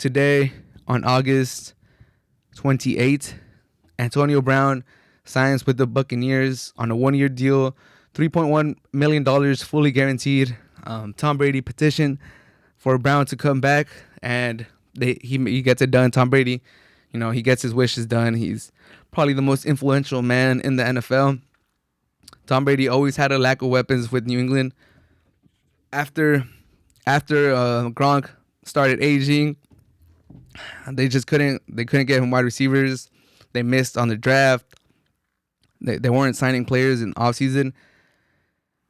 today, on August 28th, Antonio Brown signs with the Buccaneers on a one-year deal, $3.1 million fully guaranteed. Tom Brady petitioned for Brown to come back, and he gets it done. Tom Brady, he gets his wishes done. He's probably the most influential man in the NFL. Tom Brady always had a lack of weapons with New England. After Gronk started aging, they couldn't get him wide receivers. They missed on the draft. They weren't signing players in offseason.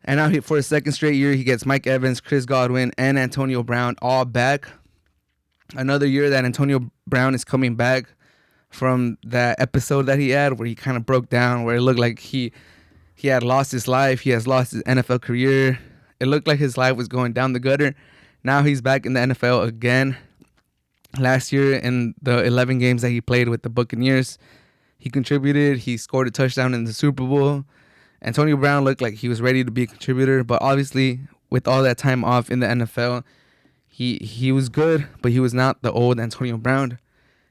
And now for a second straight year, he gets Mike Evans, Chris Godwin, and Antonio Brown all back. Another year that Antonio Brown is coming back from that episode that he had where he kind of broke down, where it looked like he had lost his life. He has lost his NFL career. It looked like his life was going down the gutter. Now he's back in the NFL again. Last year in the 11 games that he played with the Buccaneers, he contributed. He scored a touchdown in the Super Bowl. Antonio Brown looked like he was ready to be a contributor, but obviously with all that time off in the NFL, he was good, but he was not the old Antonio Brown.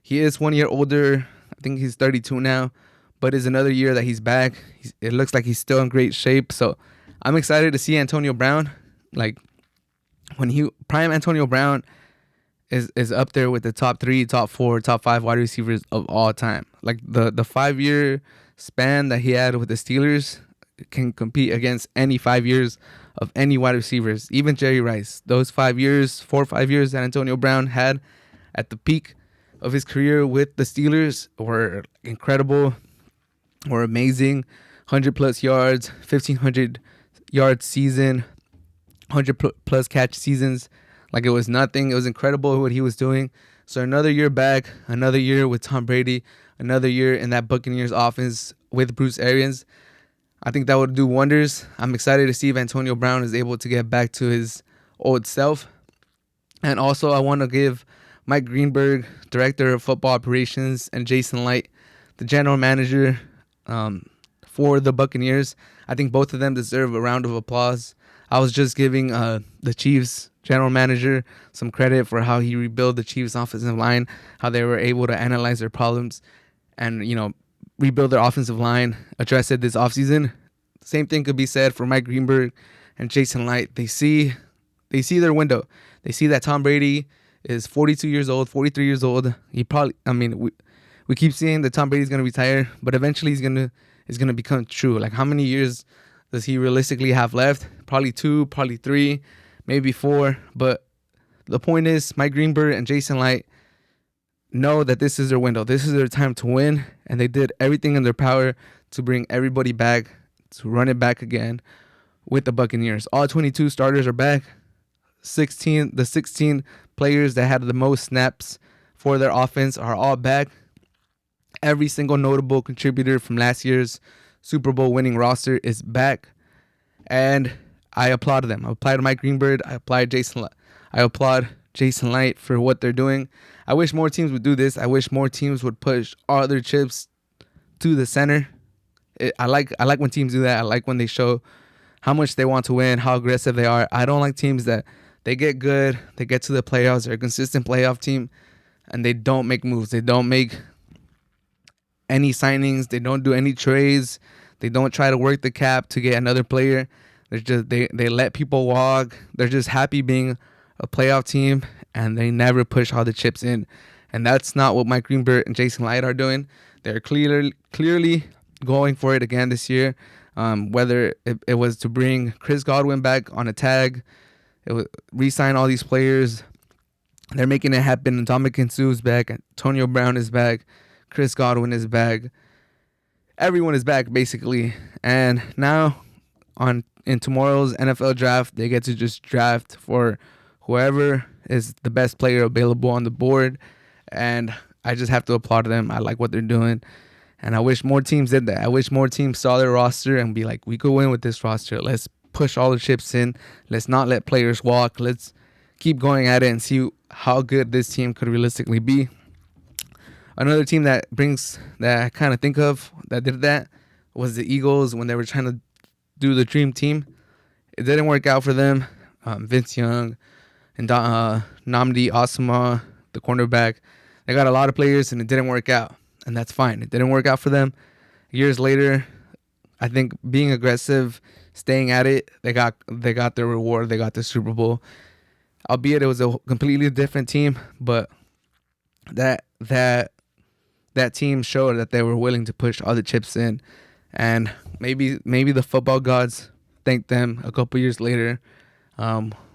He is 1 year older. I think he's 32 now, but it's another year that he's back. It looks like he's still in great shape, so I'm excited to see Antonio Brown. Like, prime Antonio Brown is up there with the top 3, top 4, top 5 wide receivers of all time. Like the 5-year span that he had with the Steelers can compete against any 5 years of any wide receivers, even Jerry Rice. Those 4 or 5 years that Antonio Brown had at the peak of his career with the Steelers were incredible, were amazing. 100 plus yards, 1,500 yard season, 100 plus catch seasons. Like, it was nothing. It was incredible what he was doing. So another year back, another year with Tom Brady, another year in that Buccaneers offense with Bruce Arians. I think that would do wonders. I'm excited to see if Antonio Brown is able to get back to his old self. And also, I want to give Mike Greenberg, Director of Football Operations, and Jason Light, the General Manager for the Buccaneers. I think both of them deserve a round of applause. I was just giving the Chiefs General Manager some credit for how he rebuilt the Chiefs offensive line, how they were able to analyze their problems and, rebuild their offensive line, address it this offseason. Same thing could be said for Mike Greenberg and Jason Light. They see their window. They see that Tom Brady is 42 years old, 43 years old. We keep seeing that Tom Brady's going to retire, but eventually it's going to become true. Like, how many years does he realistically have left? Probably 2, probably 3, maybe 4. But the point is, Mike Greenberg and Jason Light know that this is their window. This is their time to win, and they did everything in their power to bring everybody back, to run it back again with the Buccaneers. All 22 starters are back. The 16 players that had the most snaps for their offense are all back. Every single notable contributor from last year's Super Bowl winning roster is back, and I applaud them. I applaud Mike Greenberg. I applaud Jason Light for what they're doing. I wish more teams would do this. I wish more teams would push all their chips to the center. I like when teams do that. I like when they show how much they want to win, how aggressive they are. I don't like teams that they get good, they get to the playoffs, they're a consistent playoff team, and they don't make moves. They don't make any signings. They don't do any trades. They don't try to work the cap to get another player. They're just they let people walk. They're just happy being a playoff team, and they never push all the chips in. And that's not what Mike Greenberg and Jason Light are doing. They're clearly going for it again this year. Whether it was to bring Chris Godwin back on a tag, it was re-sign all these players. They're making it happen. Dominican Sue's back. Antonio Brown is back. Chris Godwin is back. Everyone is back, basically. And now in tomorrow's NFL draft, they get to just draft for whoever is the best player available on the board. And I just have to applaud them. I like what they're doing. And I wish more teams did that. I wish more teams saw their roster and be like, we could win with this roster. Let's push all the chips in. Let's not let players walk. Let's keep going at it and see how good this team could realistically be. Another team that I kind of think of that did that was the Eagles when they were trying to do the dream team. It didn't work out for them. Vince Young and Nnamdi Asomugha, the cornerback. They got a lot of players, and it didn't work out, and that's fine. It didn't work out for them. Years later, I think being aggressive, staying at it, they got their reward. They got the Super Bowl, albeit it was a completely different team, but that team showed that they were willing to push all the chips in, and maybe the football gods thanked them a couple years later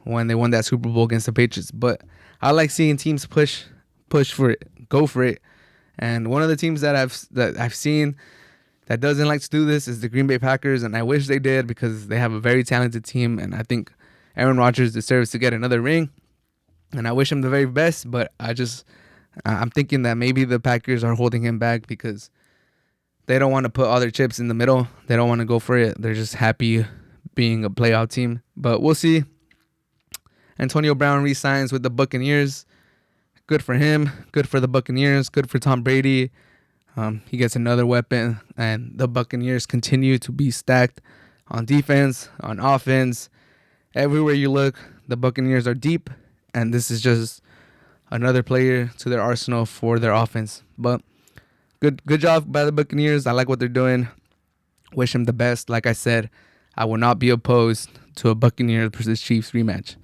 when they won that Super Bowl against the Patriots. But I like seeing teams push for it, go for it. And one of the teams that I've seen that doesn't like to do this is the Green Bay Packers, and I wish they did because they have a very talented team, and I think Aaron Rodgers deserves to get another ring, and I wish him the very best. But I'm thinking that maybe the Packers are holding him back because they don't want to put all their chips in the middle. They don't want to go for it. They're just happy being a playoff team. But we'll see. Antonio Brown re-signs with the Buccaneers. Good for him. Good for the Buccaneers. Good for Tom Brady. He gets another weapon, and the Buccaneers continue to be stacked on defense, on offense. Everywhere you look, the Buccaneers are deep, and this is just another player to their arsenal for their offense. But good job by the Buccaneers. I like what they're doing. Wish them the best. Like I said, I will not be opposed to a Buccaneers versus Chiefs rematch.